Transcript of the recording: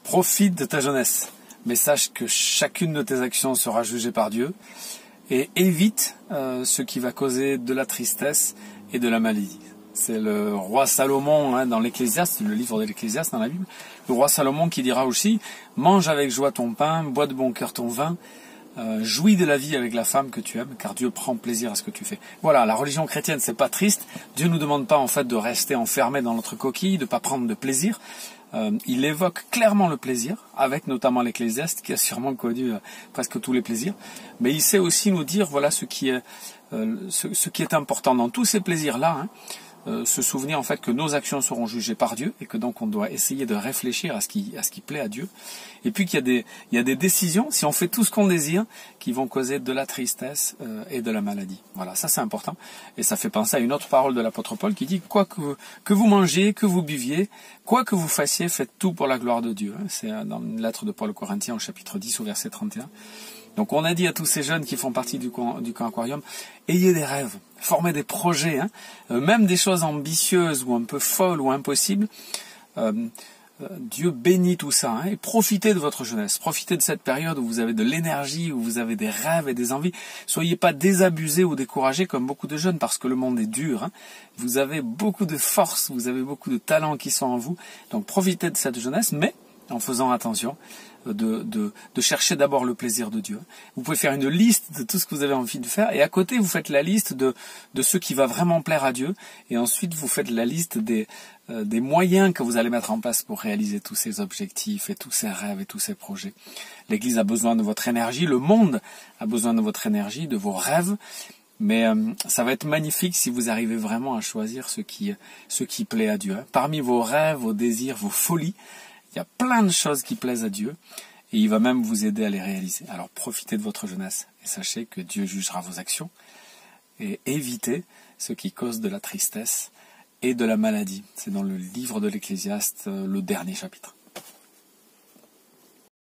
Profite de ta jeunesse, mais sache que chacune de tes actions sera jugée par Dieu, et évite ce qui va causer de la tristesse et de la maladie. C'est le roi Salomon dans l'Ecclésiaste, le livre de l'Ecclésiaste dans la Bible, le roi Salomon qui dira aussi « Mange avec joie ton pain, bois de bon cœur ton vin, jouis de la vie avec la femme que tu aimes, car Dieu prend plaisir à ce que tu fais. » Voilà, la religion chrétienne, c'est pas triste. Dieu nous demande pas en fait de rester enfermé dans notre coquille, de pas prendre de plaisir. Il évoque clairement le plaisir, avec notamment l'Ecclésiaste, qui a sûrement connu presque tous les plaisirs. Mais il sait aussi nous dire, voilà, ce qui est important dans tous ces plaisirs-là, se souvenir en fait que nos actions seront jugées par Dieu et que donc on doit essayer de réfléchir à ce qui plaît à Dieu. Et puis qu'il y a des décisions, si on fait tout ce qu'on désire, qui vont causer de la tristesse et de la maladie. Voilà, ça c'est important. Et ça fait penser à une autre parole de l'apôtre Paul qui dit quoi que vous mangiez, que vous buviez, quoi que vous fassiez, faites tout pour la gloire de Dieu. C'est dans une lettre de Paul aux Corinthiens au chapitre 10 au verset 31. Donc on a dit à tous ces jeunes qui font partie du camp Aquarium, ayez des rêves, formez des projets, même des choses ambitieuses ou un peu folles ou impossibles. Dieu bénit tout ça, et profitez de votre jeunesse, profitez de cette période où vous avez de l'énergie, où vous avez des rêves et des envies. Soyez pas désabusés ou découragés comme beaucoup de jeunes parce que le monde est dur. Vous avez beaucoup de force, vous avez beaucoup de talents qui sont en vous, donc profitez de cette jeunesse, mais en faisant attention de chercher d'abord le plaisir de Dieu. Vous pouvez faire une liste de tout ce que vous avez envie de faire et à côté vous faites la liste de ce qui va vraiment plaire à Dieu et ensuite vous faites la liste des moyens que vous allez mettre en place pour réaliser tous ces objectifs et tous ces rêves et tous ces projets. L'Église a besoin de votre énergie, le monde a besoin de votre énergie, de vos rêves, mais ça va être magnifique si vous arrivez vraiment à choisir ce qui plaît à Dieu. Parmi vos rêves, vos désirs, vos folies, il y a plein de choses qui plaisent à Dieu et il va même vous aider à les réaliser. Alors profitez de votre jeunesse et sachez que Dieu jugera vos actions et évitez ce qui cause de la tristesse et de la maladie. C'est dans le livre de l'Ecclésiaste, le dernier chapitre.